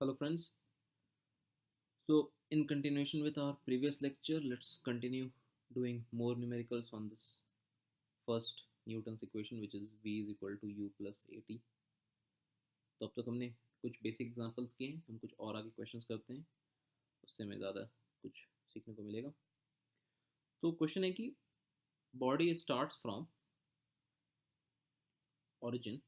Hello friends. So in continuation with our previous lecture, let's continue doing more numericals on this first Newton's equation, which is V is equal to U plus AT. तो अब तक हमने कुछ basic examples किए हैं, हम कुछ और आगे क्वेश्चंस करते हैं, उससे हमें ज़्यादा कुछ सीखने को मिलेगा। तो क्वेश्चन है कि बॉडी स्टार्ट्स फ्रॉम ऑरिजिन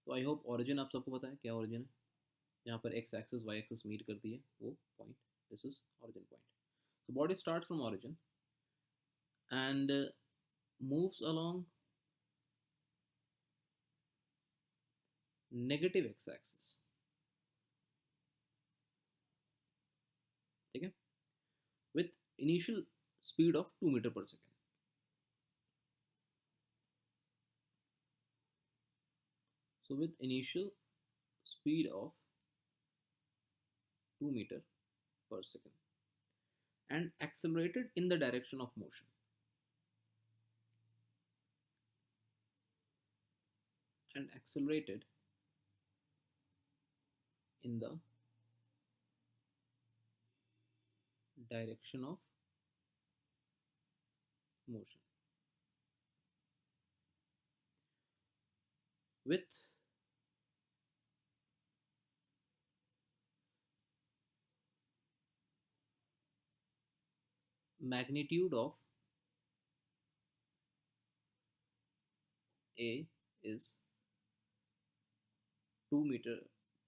तो आई होप ऑरिजिन आप सबको पता है क्या ऑरिजिन है, जहाँ पर X axis Y axis meet करती है वो point, this is origin point. So body starts from origin and moves along negative x-axis, ठीक है, with initial speed of 2 meter per second. So with initial speed of 2 meter per second and accelerated in the direction of motion. And accelerated in the direction of motion with magnitude of A is 2 meter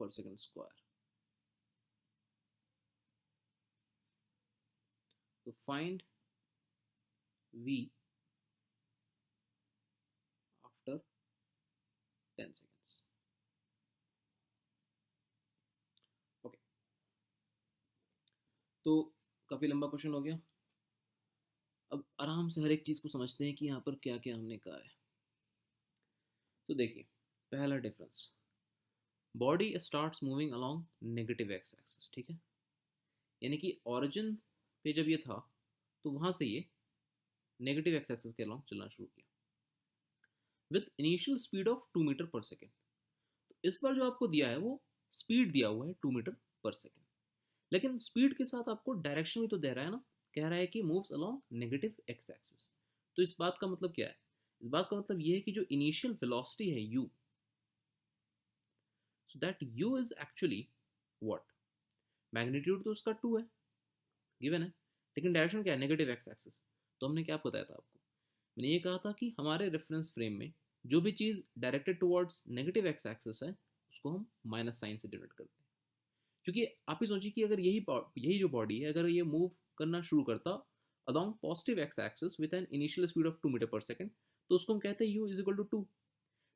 per second square. So find V after 10 seconds. Okay. तो काफ़ी लंबा question हो गया। अब आराम से हर एक चीज़ को समझते हैं कि यहाँ पर क्या क्या हमने कहा है। तो देखिए, पहला difference, body starts moving along negative X axis, ठीक है, यानी कि ऑरिजिन पे जब ये था तो वहाँ से ये नेगेटिव एक्स एक्सिस के अलोंग चलना शुरू किया with initial speed of 2 metre per second. तो इस बार जो आपको दिया है वो स्पीड दिया हुआ है 2 मीटर पर सेकेंड, लेकिन स्पीड के साथ आपको डायरेक्शन भी तो दे रहा है ना, कह रहा है कि moves along negative X axis. तो इस बात का मतलब क्या है? इस बात का मतलब ये है कि जो इनिशियल वेलोसिटी है u, so that u is actually what, magnitude तो उसका 2 है, गिवन है, लेकिन डायरेक्शन क्या है? Negative X axis. तो हमने क्या बताया था आपको? मैंने ये कहा था कि हमारे रेफरेंस फ्रेम में जो भी चीज़ directed towards negative X axis है उसको हम माइनस साइन से डिनोट करते हैं। क्योंकि आप ही सोचिए कि अगर यही जो बॉडी है, अगर ये मूव करना शुरू करता along positive x axis with an initial speed of 2 metre per second, तो उसको हम कहते हैं u इज इक्वल टू 2।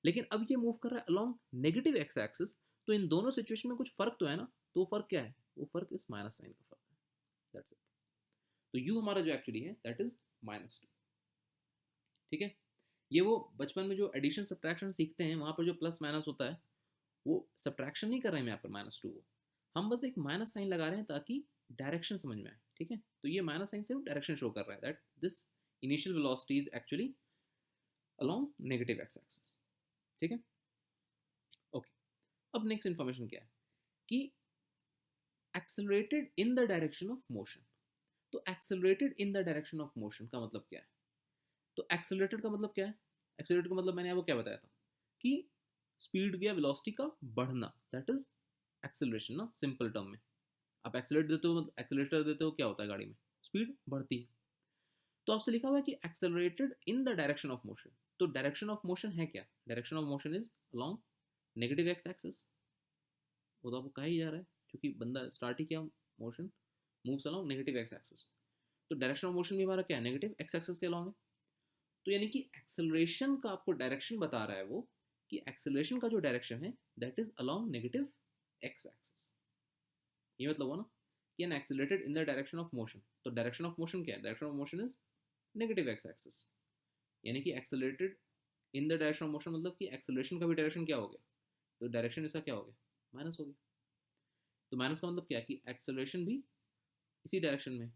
लेकिन अब ये मूव कर रहा है अलॉन्ग नेगेटिव एक्स एक्सिस, तो इन दोनों सिचुएशन में कुछ फर्क तो है ना, तो फर्क क्या है? वो फर्क इस माइनस साइन का फर्क है, दैट्स इट। तो u हमारा जो एक्चुअली है दैट इज -2, ठीक है। ये वो बचपन में जो एडिशन सब्ट्रैक्शन सीखते हैं वहाँ पर जो प्लस माइनस होता है, वो सब्ट्रैक्शन नहीं कर रहे हैं यहाँ पर -2, हम बस एक माइनस साइन लगा रहे हैं ताकि डायरेक्शन समझ में आए, ठीक है। तो ये माइनस साइन से डायरेक्शन शो कर रहा है that this initial velocity is actually along negative X axis, ठीक है। ओके, अब नेक्स्ट इन्फॉर्मेशन क्या है कि accelerated in the direction of motion. तो accelerated in the direction of motion का मतलब क्या है? तो एक्सेलरेटेड का मतलब क्या है? एक्सेलरेटेड का मतलब मैंने आपको क्या बताया था कि स्पीड या वेलोसिटी का बढ़ना, दैट इज एक्सेलरेशन ना, सिंपल टर्म में। आप एक्सेलरेट देते हो, एक्सेलरेटर देते हो, क्या होता है गाड़ी में? स्पीड बढ़ती है। तो आपसे लिखा हुआ है कि accelerated in the direction of motion. तो डायरेक्शन ऑफ मोशन है क्या? Direction of motion is along negative X axis. वो तो आपको कहा ही जा रहा है क्योंकि बंदा स्टार्ट ही किया, motion moves along negative X axis. तो डायरेक्शन ऑफ मोशन भी हमारा क्या है? नेगेटिव एक्स एक्सिस के अलोंग है। तो यानी कि एक्सेलरेशन का आपको डायरेक्शन बता रहा है वो, कि एक्सेलरेशन का जो डायरेक्शन है that is along negative X axis. ये मतलब हुआ ना कि N accelerated in the direction of motion. तो डायरेक्शन ऑफ मोशन क्या है? Direction of motion is negative X axis, यानी कि accelerated in the direction of motion मतलब कि एक्सेलरेशन का भी डायरेक्शन क्या हो गया? तो डायरेक्शन इसका क्या हो गया? माइनस हो गया। तो माइनस का मतलब क्या है कि एक्सेलरेशन भी इसी डायरेक्शन में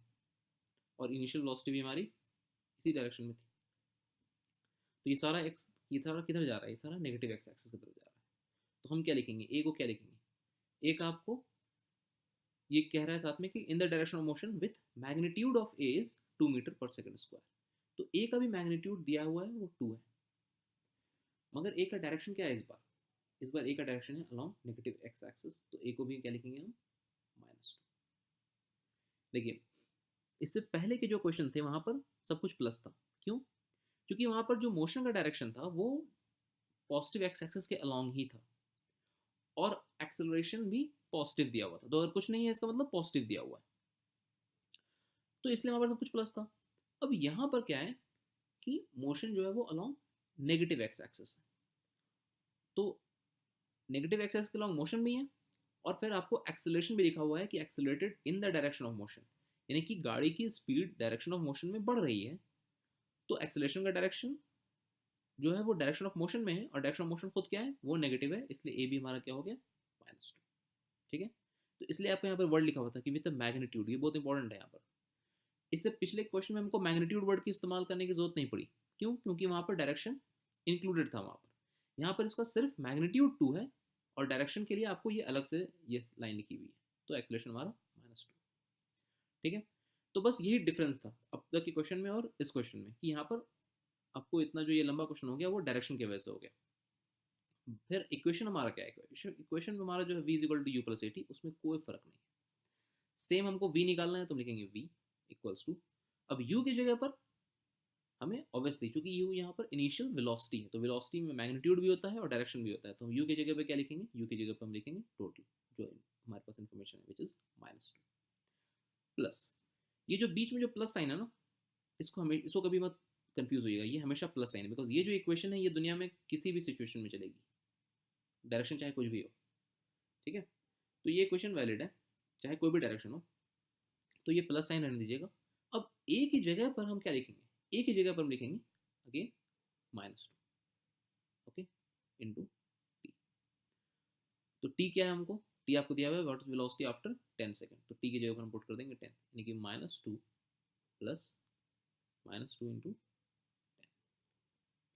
और इनिशियल वेलोसिटी भी हमारी इसी डायरेक्शन में थी। तो ये सारा ये सारा किधर जा रहा है, ये सारा नेगेटिव एक्स एक्सिस की तरफ जा रहा है। तो हम क्या लिखेंगे, ए को क्या लिखेंगे, ए का आपको ये कह रहा है साथ में कि in the direction of motion with magnitude of a is 2 metre per second square. तो ए का भी मैग्नीट्यूड दिया हुआ है वो 2 है, मगर ए का डायरेक्शन क्या है इस बार, इस बार ए का डायरेक्शन है अलॉन्ग नेगेटिव एक्स एक्सिस, तो ए को भी क्या लिखेंगे हम -2। देखिए इससे पहले के जो क्वेश्चन थे वहां पर सब कुछ प्लस था, क्यों, क्योंकि वहां पर जो मोशन का डायरेक्शन था वो पॉजिटिव एक्स एक्सिस के अलॉन्ग ही था और एक्सेलरेशन भी पॉजिटिव दिया हुआ था, तो अगर कुछ नहीं है इसका मतलब पॉजिटिव दिया हुआ है, तो इसलिए वहां पर सब कुछ प्लस था। अब यहाँ पर क्या है कि मोशन जो है वो अलॉन्ग नेगेटिव एक्स एक्सिस है, तो नेगेटिव एक्स एक्सिस के अलॉन्ग मोशन भी है और फिर आपको एक्सेलरेशन भी लिखा हुआ है कि accelerated in the direction of motion, यानी कि गाड़ी की स्पीड डायरेक्शन ऑफ मोशन में बढ़ रही है, तो एक्सेलरेशन का डायरेक्शन जो है वो डायरेक्शन ऑफ मोशन में है और डायरेक्शन ऑफ मोशन खुद क्या है वो नेगेटिव है, इसलिए ए भी हमारा क्या हो गया -2। ठीक है, तो इसलिए आपको यहाँ पर वर्ड लिखा हुआ था कि विद मैग्नीट्यूड, ये बहुत इंपॉर्टेंट है यहाँ पर। इससे पिछले क्वेश्चन में हमको मैग्नीट्यूड वर्ड की इस्तेमाल करने की जरूरत नहीं पड़ी, क्यों, क्योंकि वहाँ पर डायरेक्शन इंक्लूडेड था वहाँ पर। यहाँ पर इसका सिर्फ मैग्नीट्यूड 2 है और डायरेक्शन के लिए आपको ये अलग से ये लाइन लिखी हुई है, तो एक्सेलरेशन हमारा -2। ठीक है, तो बस यही डिफरेंस था अब तक के क्वेश्चन में और इस क्वेश्चन में, कि यहाँ पर आपको इतना जो ये लंबा क्वेश्चन हो गया वो डायरेक्शन की वजह से हो गया। फिर इक्वेशन हमारा क्या है, इक्वेशन हमारा जो है v equal to u plus a t, उसमें कोई फर्क नहीं है, सेम हमको v निकालना है तो हम लिखेंगे v इक्वल्स टू, अब u की जगह पर हमें ऑब्वियसली चूंकि u यहाँ पर इनिशियल वेलोसिटी है, तो वेलोसिटी में मैग्नीट्यूड भी होता है और डायरेक्शन भी होता है, तो हम u की जगह पे क्या लिखेंगे, u की जगह पे हम लिखेंगे टोटल जो हमारे पास इन्फॉर्मेशन है विच इज -2 प्लस ये जो बीच में जो प्लस साइन है ना, इसको कभी मत कंफ्यूज होइएगा, ये हमेशा प्लस साइन है, बिकॉज ये जो इक्वेशन है ये दुनिया में किसी भी सिचुएशन में चलेगी, डायरेक्शन चाहे कुछ भी हो। ठीक है, तो ये इक्वेशन वैलिड है चाहे कोई भी डायरेक्शन हो, तो ये प्लस साइन रहने दीजिएगा। अब ए की जगह पर हम क्या लिखेंगे, ए की जगह पर हम लिखेंगे अगेन -2, ओके, इनटू टी। तो टी क्या है, हमको टी आपको दिया हुआ है what is velocity after 10 second, तो टी की जगह पर हम पुट कर देंगे 10, यानी कि -2 प्लस -2 इंटू 10,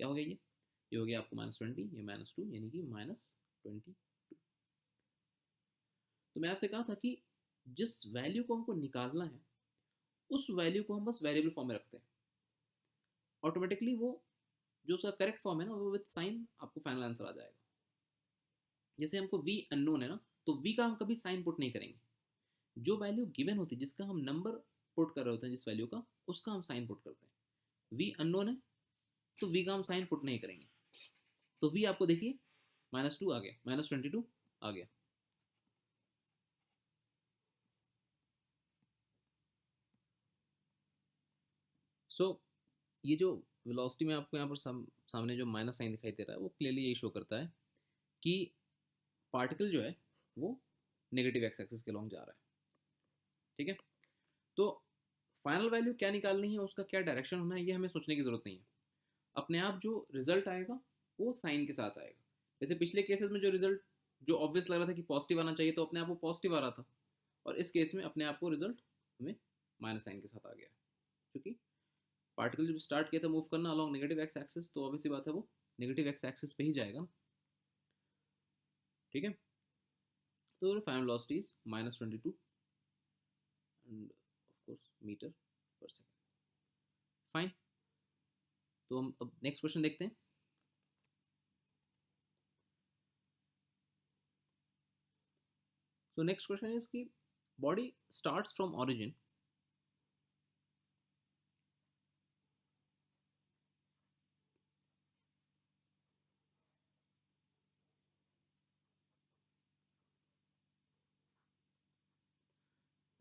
क्या हो गया ये हो गया आपको -20, ये -2 यानी कि -22। तो मैं आपसे कहा था कि जिस वैल्यू को हमको निकालना है उस वैल्यू को हम बस वेरिएबल फॉर्म में रखते हैं, ऑटोमेटिकली वो जो उसका करेक्ट फॉर्म है ना वो विद साइन आपको फाइनल आंसर आ जाएगा। जैसे हमको v अननोन है ना, तो v का हम कभी साइन पुट नहीं करेंगे, जो वैल्यू गिवन होती है जिसका हम नंबर पुट कर रहे होते हैं जिस वैल्यू का, उसका हम साइन पुट करते हैं। v अननोन है तो v का हम साइन पुट नहीं करेंगे, तो v आपको देखिए -2 आ गया, -22 आ गया। सो ये जो वेलोसिटी में आपको यहाँ पर सामने जो माइनस साइन दिखाई दे रहा है वो क्लियरली यही शो करता है कि पार्टिकल जो है वो नेगेटिव एक्स एक्सिस के लॉन्ग जा रहा है। ठीक है, तो फाइनल वैल्यू क्या निकालनी है, उसका क्या डायरेक्शन होना है, ये हमें सोचने की जरूरत नहीं है, अपने आप जो रिजल्ट आएगा वो साइन के साथ आएगा। जैसे पिछले केसेस में जो रिजल्ट जो ऑब्वियस लग रहा था कि पॉजिटिव आना चाहिए तो अपने आप वो पॉजिटिव आ रहा था, और इस केस में अपने आप वो रिजल्ट हमें माइनस साइन के साथ आ गया, क्योंकि पार्टिकल जब स्टार्ट किया था मूव करना अलॉन्ग नेगेटिव एक्स एक्सिस, तो ऑब्वियसली बात है वो नेगेटिव एक्स एक्सिस पे ही जाएगा। ठीक है, तो final velocity is -22 and of course metre per second. Fine, तो हम अब नेक्स्ट क्वेश्चन देखते हैं। So next question is कि body starts from origin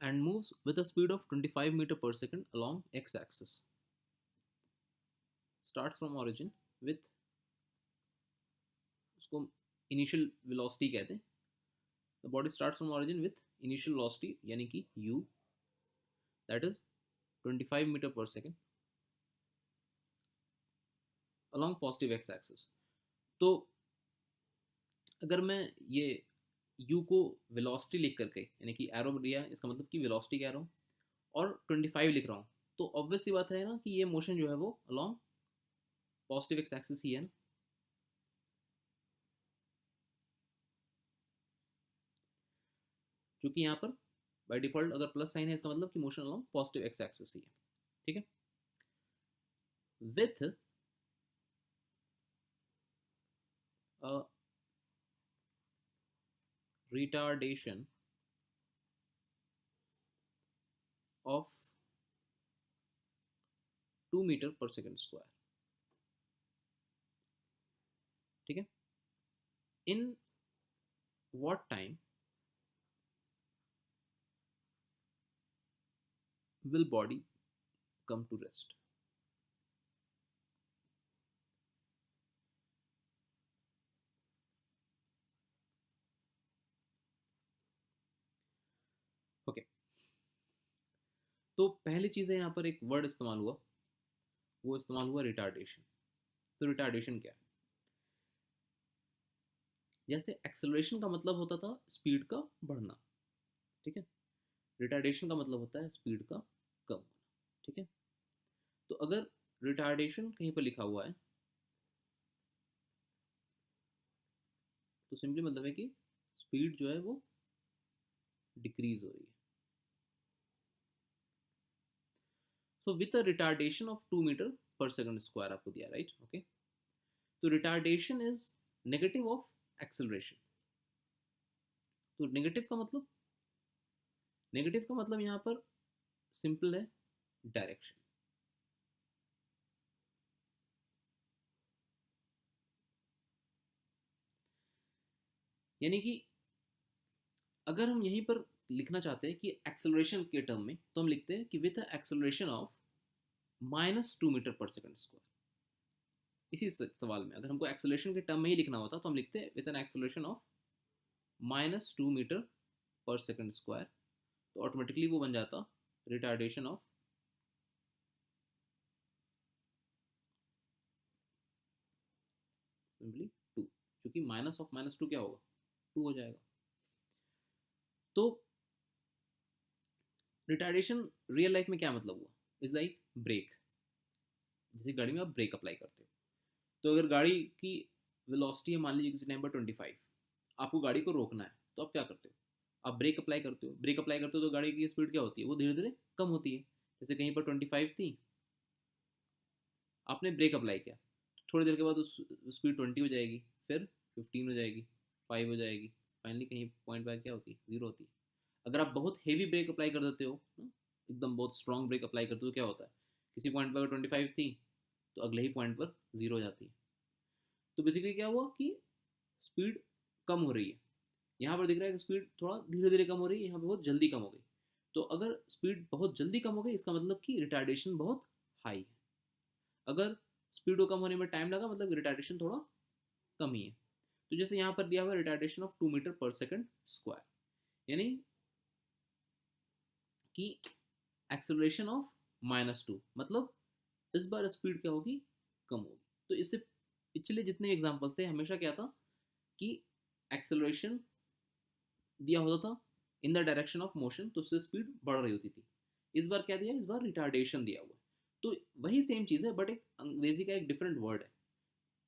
and moves with a speed of 25 meter per second along x-axis. Starts from origin with उसको initial velocity कहते हैं। The body starts from origin with initial velocity यानी कि u, that is 25 meter per second along positive x-axis। तो अगर मैं ये u को वेलोसिटी लिख करके यानी कि एरो लिया, इसका मतलब कि वेलोसिटी कह रहा हूँ और 25 लिख रहा हूँ, तो ऑब्वियस सी बात है ना कि ये मोशन जो है वो अलॉन्ग पॉजिटिव एक्स एक्सिस ही है ना, क्योंकि यहाँ पर बाय डिफॉल्ट अगर प्लस साइन है इसका मतलब कि motion along positive x axis ही है, ठीक है। With retardation of 2 metre per second square, ठीक है। In what time will body come to rest? Okay okay. तो पहली चीज़ है यहाँ पर एक वर्ड इस्तेमाल हुआ, वो इस्तेमाल हुआ रिटार्डेशन। तो रिटार्डेशन क्या है? जैसे एक्सेलरेशन का मतलब होता था स्पीड का बढ़ना, ठीक है। रिटार्डेशन का मतलब होता है स्पीड का कम होना, ठीक है। तो अगर रिटार्डेशन कहीं पर लिखा हुआ है तो सिंपली मतलब है कि स्पीड जो है वो डिक्रीज हो रही है। So with a retardation of 2 metre per second square आपको दिया, राइट, ओके। तो retardation is negative of acceleration. तो नेगेटिव का मतलब यहाँ पर सिंपल है, डायरेक्शन। यानी कि अगर हम यहीं पर लिखना चाहते हैं कि एक्सेलरेशन के टर्म में, तो हम लिखते हैं कि with acceleration of -2 metre per second square. इसी सवाल में अगर हमको एक्सेलरेशन के टर्म में ही लिखना होता तो हम लिखते हैं with an acceleration of -2 metre per second square. तो ऑटोमेटिकली वो बन जाता रिटार्डेशन ऑफ सिंपली 2, क्योंकि माइनस ऑफ -2 क्या होगा, 2 हो जाएगा। तो रिटार्डेशन रियल लाइफ में क्या मतलब हुआ, इज लाइक ब्रेक। जैसे गाड़ी में आप ब्रेक अप्लाई करते हो, तो अगर गाड़ी की वेलोसिटी है मान लीजिए किसी टाइम पर 25, आपको गाड़ी को रोकना है तो आप क्या करते हो, आप ब्रेक अप्लाई करते हो। ब्रेक अप्लाई करते हो तो गाड़ी की स्पीड क्या होती है, वो धीरे धीरे कम होती है। जैसे कहीं पर 25 थी, आपने ब्रेक अप्लाई किया, थोड़ी देर के बाद उस स्पीड 20 हो जाएगी, फिर 15 हो जाएगी, 5 हो जाएगी, फाइनली कहीं पॉइंट पर क्या होती है, 0 होती है। अगर आप बहुत हेवी ब्रेक अप्लाई कर देते हो ना, एकदम बहुत स्ट्रॉन्ग ब्रेक अप्लाई करते हो, क्या होता है, किसी पॉइंट पर अगर 25 थी तो अगले ही पॉइंट पर 0 हो जाती है। तो बेसिकली क्या हुआ कि स्पीड कम हो रही है। यहाँ पर दिख रहा है कि स्पीड थोड़ा धीरे धीरे कम हो रही है, यहाँ पर बहुत जल्दी कम हो गई। तो अगर स्पीड बहुत जल्दी कम हो गई इसका मतलब कि रिटार्डेशन बहुत हाई है। अगर स्पीड को कम होने में टाइम लगा मतलब रिटार्डेशन थोड़ा कम ही है। तो जैसे यहाँ पर दिया हुआ retardation of 2 metre per second square, यानी कि एक्सेलरेशन ऑफ -2, मतलब इस बार स्पीड क्या होगी, कम होगी। तो इससे पिछले जितने एग्जाम्पल्स थे हमेशा क्या था कि एक्सेलरेशन दिया होता था इन द डायरेक्शन ऑफ मोशन, तो उससे स्पीड बढ़ रही होती थी। इस बार क्या दिया, इस बार रिटार्डेशन दिया हुआ। तो वही सेम चीज़ है बट एक अंग्रेजी का एक डिफरेंट वर्ड है।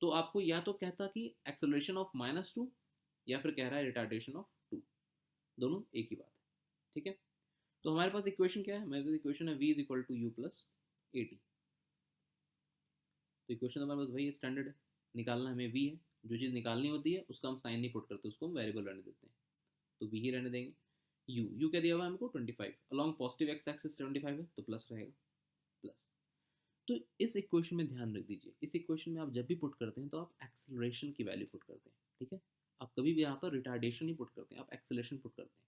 तो आपको या तो कहता कि एक्सेलरेशन ऑफ -2 या फिर कह रहा है रिटार्डेशन ऑफ 2, दोनों एक ही बात है, ठीक है। तो हमारे पास इक्वेशन क्या है, हमारे पास इक्वेशन है v is equal to u plus a t. तो इक्वेशन हमारे पास वही स्टैंडर्ड है, निकालना हमें v है। जो चीज़ निकालनी होती है उसका हम साइन नहीं पुट करते, उसको हम वेरिएबल रहने देते हैं, तो v ही रहने देंगे। u क्या दिया हुआ है हमको 25, अलॉन्ग पॉजिटिव एक्स एक्सिस 75 है तो प्लस रहेगा, प्लस। तो इस इक्वेशन में ध्यान रख दीजिए, इस इक्वेशन में आप जब भी पुट करते हैं तो आप एक्सेलरेशन की वैल्यू पुट करते हैं, ठीक है। आप कभी भी यहाँ पर रिटार्डेशन नहीं पुट करते हैं, आप एक्सेलरेशन पुट करते हैं।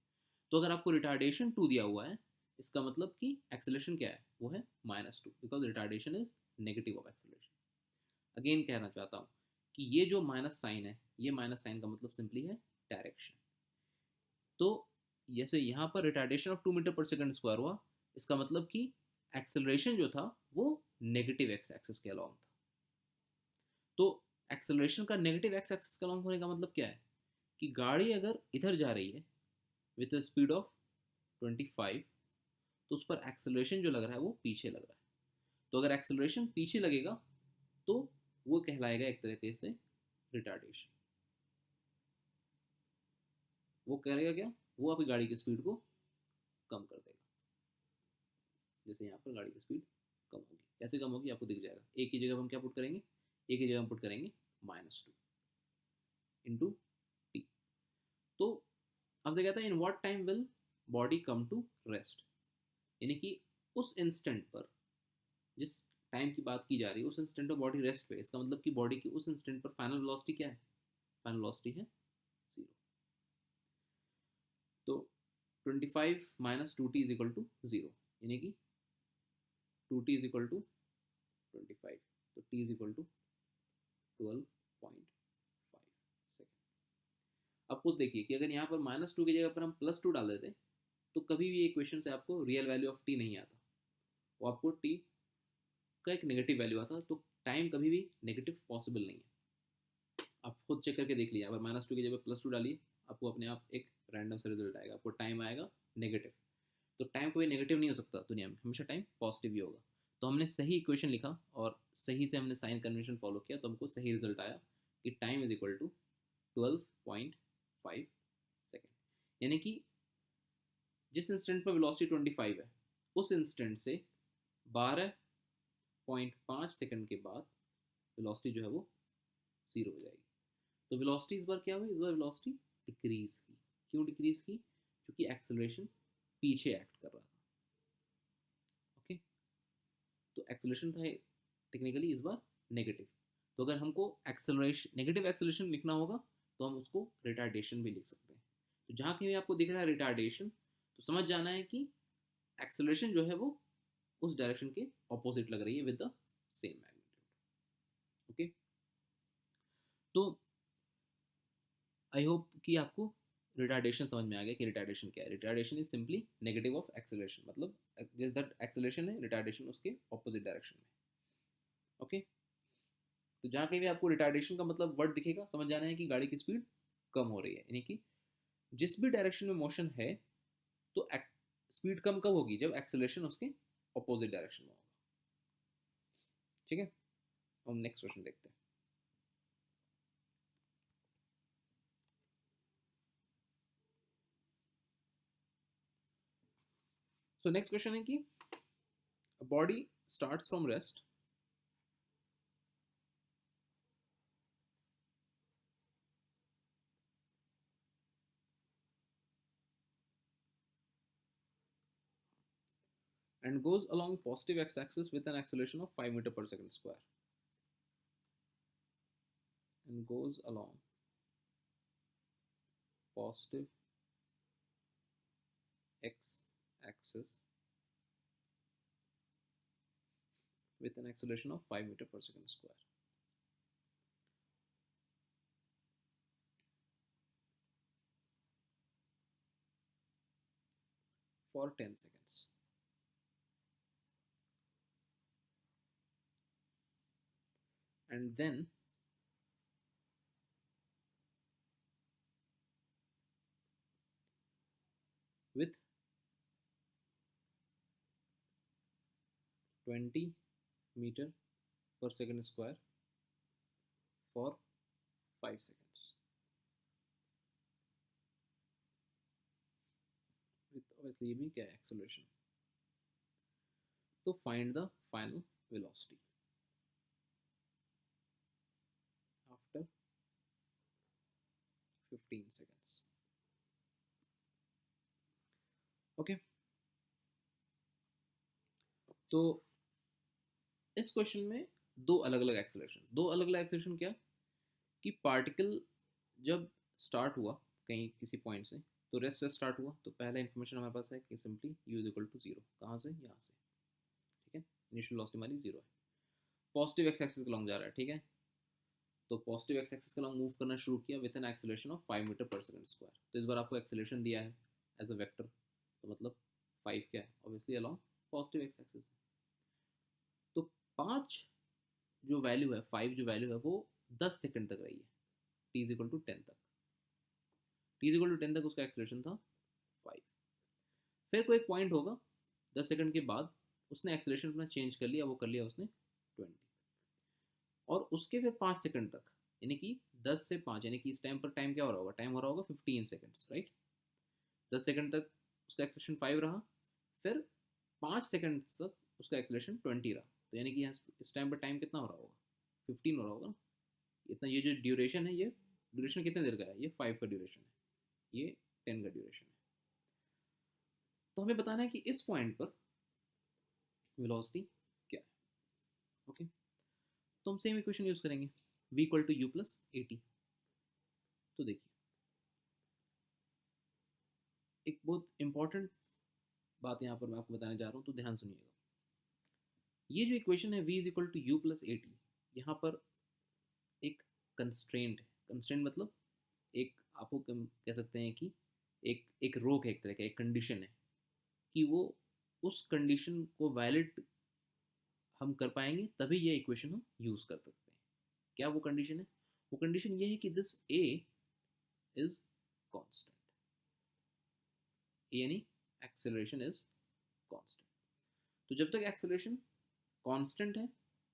तो अगर आपको रिटार्डेशन 2 दिया हुआ है, इसका मतलब कि एक्सेलरेशन क्या है, वो है -2, because retardation is negative of acceleration. Again कहना चाहता हूँ कि ये जो माइनस साइन है, ये माइनस साइन का मतलब सिंपली है डायरेक्शन। तो जैसे यहाँ पर retardation of 2 metre per second square हुआ, इसका मतलब कि एक्सेलरेशन जो था वो नेगेटिव एक्स एक्सिस के अलॉन्ग था। तो एक्सेलरेशन का नेगेटिव एक्स एक्सिस के अलॉन्ग होने का मतलब क्या है कि गाड़ी अगर इधर जा रही है विथ स्पीड ऑफ 25, तो उस पर एक्सेलरेशन जो लग रहा है वो पीछे लग रहा है। तो अगर एक्सेलरेशन पीछे लगेगा तो वो कहलाएगा एक तरीके से रिटार्डेशन। वो करेगा क्या, वो आपकी गाड़ी की स्पीड को कम कर देगा। जैसे यहाँ पर गाड़ी की स्पीड कम होगी, कैसे कम होगी आपको दिख जाएगा। ए की जगह हम क्या पुट करेंगे, ए की जगह हम पुट करेंगे -2 इंटू टी। तो आपसे कहता है in what time will body come to rest, यानी कि उस इंस्टेंट पर, जिस टाइम की बात की जा रही है उस इंस्टेंट पर बॉडी रेस्ट पे, इसका मतलब कि बॉडी की उस इंस्टेंट पर फाइनल वेलोसिटी क्या है, फाइनल वेलोसिटी है 0। तो 25 - 2t इज इक्वल टू 0, यानी कि 2t इज इक्वल टू 25, तो t is equal to 12.5 second. अब खुद देखिए कि अगर यहाँ पर -2 की जगह पर हम +2 डाल देते तो कभी भी इक्वेशन से आपको रियल वैल्यू ऑफ t नहीं आता, वो आपको t का एक नेगेटिव वैल्यू आता, तो टाइम कभी भी नेगेटिव पॉसिबल नहीं है। आप खुद चेक करके देख लीजिए, अगर -2 की जगह +2 डालिए आपको अपने आप एक रैंडम से रिजल्ट आएगा, आपको टाइम आएगा नेगेटिव। तो टाइम कभी नेगेटिव नहीं हो सकता दुनिया में, हमेशा टाइम पॉजिटिव ही होगा। तो हमने सही इक्वेशन लिखा और सही से हमने साइन कन्वेंशन फॉलो किया, तो हमको सही रिजल्ट आया कि time is equal to 12.5 second, यानी कि जिस इंस्टेंट पर वेलोसिटी 25 है उस इंस्टेंट से 12.5 सेकेंड के बाद वेलोसिटी जो है वो 0 हो जाएगी। तो वेलोसिटी इस बार क्या हुई, इस बार वेलोसिटी डिक्रीज की। क्यों डिक्रीज की, क्योंकि एक्सेलरेशन पीछे एक्ट कर रहा था। ओके, तो एक्सेलरेशन था टेक्निकली इस बार नेगेटिव, तो अगर हमको एक्सेलरेशन नेगेटिव एक्सेलरेशन लिखना होगा तो हम उसको रिटार्डेशन भी लिख सकते हैं। तो जहाँ कहीं आपको दिख रहा है रिटार्डेशन, तो समझ जाना है कि एक्सेलरेशन जो है वो उस डायरेक्शन के ऑपोजिट लग रही है with the same magnitude. Okay, तो आई होप कि आपको रिटार्डेशन समझ में आ गया कि रिटार्डेशन क्या है। Retardation is simply negative of acceleration, मतलब जिस दैट एक्सेलरेशन है रिटार्डेशन उसके ऑपोजिट डायरेक्शन में। ओके, तो जहाँ कहीं भी आपको रिटार्डेशन का मतलब वर्ड दिखेगा समझ जाना है कि गाड़ी की स्पीड कम हो रही है, यानी कि जिस भी डायरेक्शन में मोशन है तो स्पीड कम कब होगी, जब एक्सेलरेशन उसके ऑपोजिट डायरेक्शन में होगा। ठीक है, हम नेक्स्ट क्वेश्चन देखते हैं। सो नेक्स्ट क्वेश्चन है कि body starts from rest and goes along positive x-axis with an acceleration of 5 meter per second square, and goes along positive x-axis with an acceleration of 5 meter per second square for 10 seconds. And then with 20 meter per second square for 5 seconds with obviously ये क्या है acceleration. So find the final velocity after 15 seconds. Okay, तो इस question में दो अलग अलग acceleration क्या, कि पार्टिकल जब स्टार्ट हुआ कहीं किसी पॉइंट से, तो रेस्ट से स्टार्ट हुआ, तो पहला इन्फॉर्मेशन हमारे पास है कि simply u is equal to 0, कहाँ से, यहाँ से। ठीक है, इनिशियल वेलोसिटी हमारी 0 है, पॉजिटिव एक्स एक्सिस के लॉन्ग जा रहा है। ठीक है, तो पॉजिटिव एक्स एक्सिस के लॉन्ग मूव करना शुरू किया with an acceleration of 5 metre per second square. तो इस बार आपको एक्सेलरेशन दिया है एज अ वेक्टर, तो मतलब 5 क्या है, obviously along positive x axis. तो 5 जो वैल्यू है, 5 जो वैल्यू है वो 10 सेकंड तक रही है, t इज इक्वल टू 10 तक। t इज इक्वल टू 10 तक उसका एक्सेलरेशन था 5। फिर कोई पॉइंट होगा 10 सेकंड के बाद उसने एक्सेलरेशन अपना चेंज कर लिया, वो कर लिया उसने 20, और उसके फिर 5 सेकंड तक, यानी कि 10 से 5, यानी कि इस टाइम पर टाइम क्या हो रहा होगा, टाइम हो रहा होगा 15 सेकंड्स, राइट। 10 सेकंड तक उसका एक्सेलरेशन 5 रहा, फिर 5 सेकंड तक उसका एक्सेलरेशन 20 रहा। तो यानी कि यहाँ इस टाइम पर टाइम कितना हो रहा होगा, 15 हो रहा होगा ना। इतना ये जो ड्यूरेशन है, ये ड्यूरेशन कितने देर का है, ये 5 का ड्यूरेशन है, ये 10 का ड्यूरेशन है। तो हमें बताना है कि इस पॉइंट पर वेलोसिटी क्या है। ओके, तो हम सेम इक्वेशन यूज करेंगे, v equal to u plus a t. तो देखिए एक बहुत इंपॉर्टेंट बात यहाँ पर मैं आपको बताने जा रहा हूँ, तो ध्यान सुनिएगा। ये जो इक्वेशन है v is equal to u plus a t, यहाँ पर एक कंस्ट्रेंट है। कंस्ट्रेंट मतलब एक, आपको कह सकते हैं कि एक एक रोक है, एक तरह का एक कंडीशन है कि वो उस कंडीशन को वैलिड हम कर पाएंगे, तभी ये इक्वेशन हम यूज कर सकते हैं। क्या वो कंडीशन है? वो कंडीशन ये है कि दिस ए इज कांस्टेंट, यानी एक्सेलरेशन इज कांस्टेंट। तो जब तक एक्सेलरेशन कांस्टेंट है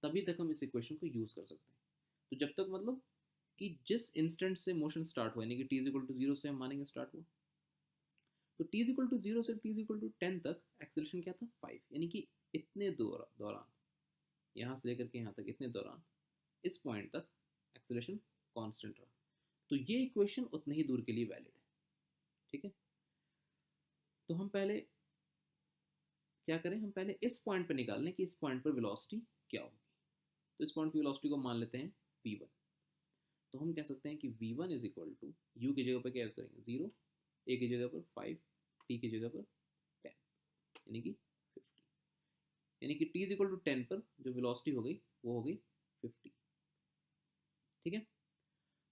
तभी तक हम इस इक्वेशन को यूज कर सकते हैं। तो जब तक मतलब कि जिस इंस्टेंट से मोशन स्टार्ट हुआ, यानी कि टी इज इक्वल टू 0 से हम मानेंगे स्टार्ट हुआ, तो टी इज इक्वल टू 0 से टी इज इक्वल टू 10 तक एक्सेलरेशन क्या था, 5। यानी कि इतने दौरान, यहाँ से लेकर के यहाँ तक, इतने दौरान इस पॉइंट तक एक्सेलरेशन कांस्टेंट रहा। तो ये इक्वेशन उतने ही दूर के लिए वैलिड है। ठीक है, तो हम पहले क्या करें, हम पहले इस पॉइंट पर निकाल लें कि इस पॉइंट पर वेलोसिटी क्या होगी। तो इस पॉइंट की वेलोसिटी को मान लेते हैं v1। तो हम कह सकते हैं कि v1 is equal to u की जगह पर क्या यूज करेंगे, 0, a की जगह पर 5, t की जगह पर 10, यानी कि 50। यानी कि t इज इक्वल टू 10 पर जो वेलोसिटी हो गई वो हो गई 50। ठीक है,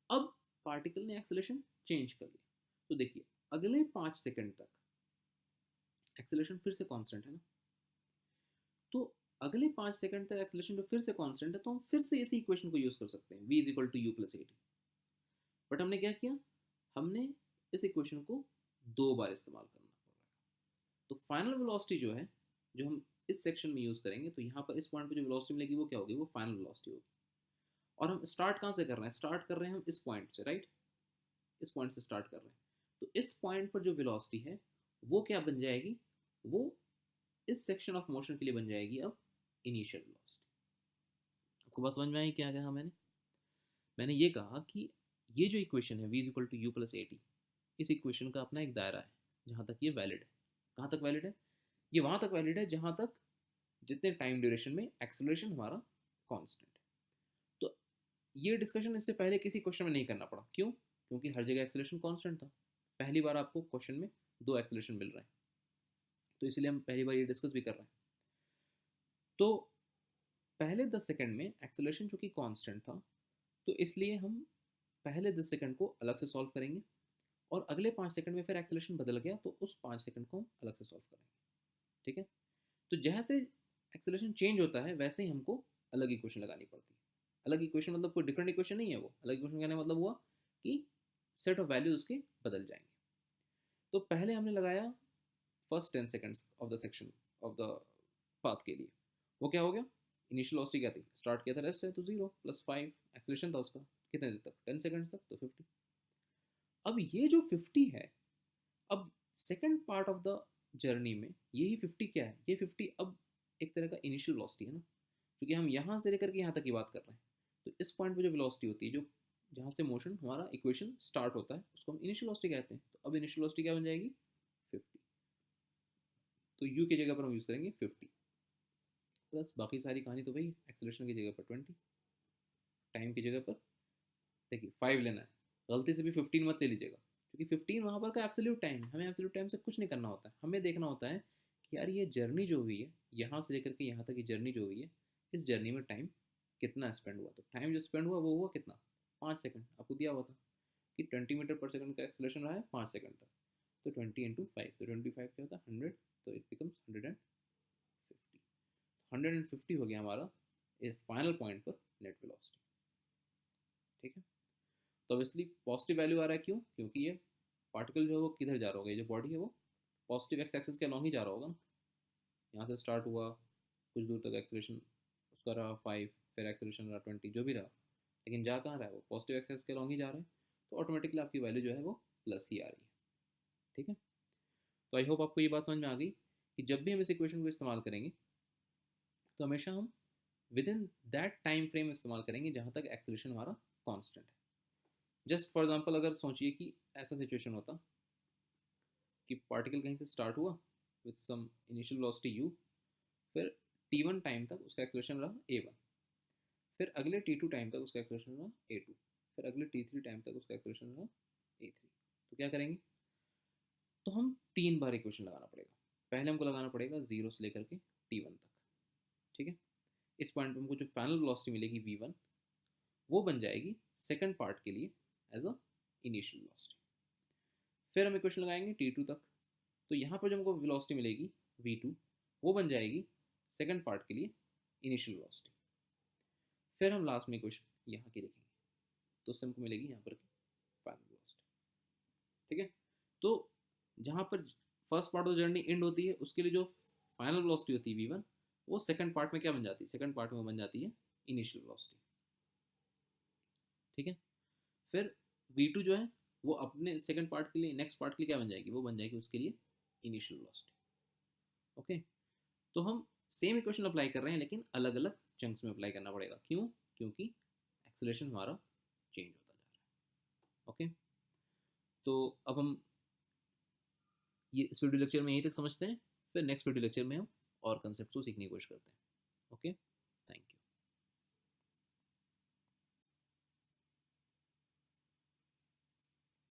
अब पार्टिकल ने एक्सेलरेशन चेंज कर लिया। तो देखिए अगले 5 सेकंड तक एक्सेलरेशन फिर से कांस्टेंट है ना। तो अगले 5 सेकंड तक एक्सेलरेशन जो फिर से कांस्टेंट है, तो हम फिर से इसी इक्वेशन को यूज कर सकते हैं, v is equal to u plus a t. But हमने क्या किया, हमने इस इक्वेशन को 2 बार इस्तेमाल करना पड़ेगा। तो फाइनल वेलोसिटी जो है, जो हम इस सेक्शन में यूज करेंगे, तो यहाँ पर इस पॉइंट पर जो वेलोसिटी मिलेगी वो क्या होगी, वो फाइनल वेलोसिटी होगी। और हम स्टार्ट कहाँ से कर रहे हैं, स्टार्ट कर रहे हैं हम इस पॉइंट से, राइट, इस पॉइंट से स्टार्ट कर रहे हैं। तो इस पॉइंट पर जो वेलोसिटी है वो क्या बन जाएगी, वो इस सेक्शन ऑफ मोशन के लिए बन जाएगी अब इनिशियल वेलोसिटी। आपको बस समझ में आई क्या कहा मैंने? मैंने ये कहा कि ये जो इक्वेशन है v is equal to u plus a t, इस इक्वेशन का अपना एक दायरा है जहाँ तक ये वैलिड है। कहाँ तक वैलिड है? ये वहाँ तक वैलिड है जहाँ तक जितने टाइम ड्यूरेशन में एक्सेलरेशन हमारा कांस्टेंट है। तो ये डिस्कशन इससे पहले किसी क्वेश्चन में नहीं करना पड़ा। क्यों? क्योंकि हर जगह एक्सेलरेशन कांस्टेंट था। पहली बार आपको क्वेश्चन में 2 एक्सेलरेशन मिल रहे हैं, तो इसलिए हम पहली बार ये डिस्कस भी कर रहे हैं। तो पहले 10 सेकंड में एक्सेलरेशन चूंकि कांस्टेंट था, तो इसलिए हम पहले 10 सेकंड को अलग से सॉल्व करेंगे, और अगले 5 सेकंड में फिर एक्सेलरेशन बदल गया तो उस 5 सेकंड को हम अलग से सॉल्व करेंगे। ठीक है, तो जैसे एक्सेलरेशन चेंज होता है वैसे ही हमको अलग इक्वेशन लगानी पड़ती है। अलग इक्वेशन मतलब कोई डिफरेंट इक्वेशन नहीं है, वो अलग इक्वेशन कहने मतलब हुआ कि सेट ऑफ वैल्यूज उसके बदल जाएंगे। तो पहले हमने लगाया first 10 seconds of the section of the path के लिए, वो क्या हो गया, इनिशियल वेलोसिटी क्या थी, स्टार्ट किया था रेस्ट से, तो 0 + 5 एक्सेलरेशन था उसका, कितने देर तक, 10 सेकंड्स तक, तो 50। अब ये जो 50 है, अब second part of the journey में यही 50 क्या है, ये 50 अब एक तरह का इनिशियल वेलोसिटी है ना, क्योंकि हम यहाँ से लेकर के यहाँ तक की बात कर रहे हैं। तो इस पॉइंट पे जो वेलोसिटी होती है, जो जहाँ से मोशन हमारा इक्वेशन स्टार्ट होता है, उसको हम इनिशियल वेलोसिटी कहते हैं। तो अब इनिशियल वेलोसिटी क्या बन जाएगी, 50। तो u की जगह पर हम यूज़ करेंगे 50, प्लस बाकी सारी कहानी तो भाई एक्सेलरेशन की जगह पर 20, टाइम की जगह पर देखिए 5 लेना है, गलती से भी 15 मत ले लीजिएगा, क्योंकि 15 वहाँ पर का एब्सोल्यूट टाइम है। हमें एब्सोल्यूट टाइम से कुछ नहीं करना होता है, हमें देखना होता है कि यार ये जर्नी जो हुई है यहाँ से लेकर के यहाँ तक की जर्नी जो हुई है, इस जर्नी में टाइम कितना स्पेंड हुआ। तो टाइम जो स्पेंड हुआ वो हुआ कितना, 5 सेकंड। आपको दिया हुआ था कि 20 मीटर पर सेकंड का एक्सेलरेशन रहा है 5 सेकंड तक, तो 20 × 5, तो 25 क्या होता है 100, तो इट बिकम्स 150। 150 हो गया हमारा इस फाइनल पॉइंट पर नेट वेलोसिटी। ठीक है, तो ऑब्वियसली पॉजिटिव वैल्यू आ रहा है, क्यों, क्योंकि ये पार्टिकल जो है वो किधर जा रहा होगा, ये जो बॉडी है वो पॉजिटिव एक्स एक्सिस के अलॉन्ग ही जा रहा होगा ना। यहाँ से स्टार्ट हुआ, कुछ दूर तक एक्सेलरेशन उसका रहा 5, फिर एक्सेलरेशन रहा 20, जो भी रहा, लेकिन जा कहाँ रहा है, वो पॉजिटिव एक्स एक्सिस के अलॉन्ग ही जा रहा है, तो ऑटोमेटिकली आपकी वैल्यू जो है वो प्लस ही आ रही है। ठीक है, तो आई होप आपको ये बात समझ में आ गई कि जब भी हम इस इक्वेशन को इस्तेमाल करेंगे तो हमेशा हम with in that time frame इस्तेमाल करेंगे जहाँ तक एक्सेलरेशन हमारा कांस्टेंट है। जस्ट फॉर एग्जांपल अगर सोचिए कि ऐसा सिचुएशन होता कि पार्टिकल कहीं से स्टार्ट हुआ with some initial velocity u, फिर t1 टाइम तक उसका एक्सेलरेशन रहा a1, फिर अगले t2 टाइम तक उसका एक्सेलरेशन रहा a2, फिर अगले t3 टाइम तक उसका एक्सेलरेशन रहा a3। तो क्या करेंगे, तो हम 3 बार इक्वेशन लगाना पड़ेगा। पहले हमको लगाना पड़ेगा 0 से लेकर के t1 तक, ठीक है। इस पॉइंट पे हमको जो फाइनल वेलोसिटी मिलेगी v1 वो बन जाएगी सेकंड पार्ट के लिए एज अ इनिशियल वेलोसिटी। फिर हम इक्वेशन लगाएंगे t2 तक, तो यहाँ पर जो हमको वेलोसिटी मिलेगी v2 वो बन जाएगी सेकंड पार्ट के लिए इनिशियल वेलोसिटी। फिर हम लास्ट में इक्वेशन यहाँ की लिखेंगे, तो उससे हमको मिलेगी यहाँ पर फाइनल वेलोसिटी, ठीक है। तो जहाँ पर first part of journey and होती है उसके लिए जो फाइनल वेलोसिटी होती है v1 वो सेकंड पार्ट में क्या बन जाती है, सेकंड पार्ट में बन जाती है इनिशियल वेलोसिटी, ठीक है। फिर v2 जो है वो अपने सेकंड पार्ट के लिए नेक्स्ट पार्ट के लिए क्या बन जाएगी, वो बन जाएगी उसके लिए इनिशियल वेलोसिटी। ओके, तो हम सेम इक्वेशन अप्लाई कर रहे हैं लेकिन अलग अलग चंक्स में अप्लाई करना पड़ेगा। क्यों, क्योंकि एक्सेलरेशन हमारा चेंज होता जा रहा है। ओके, तो अब हम ये इस वीडियो लेक्चर में यहीं तक समझते हैं, फिर नेक्स्ट वीडियो लेक्चर में हम और कंसेप्ट को सीखने की कोशिश करते हैं। ओके।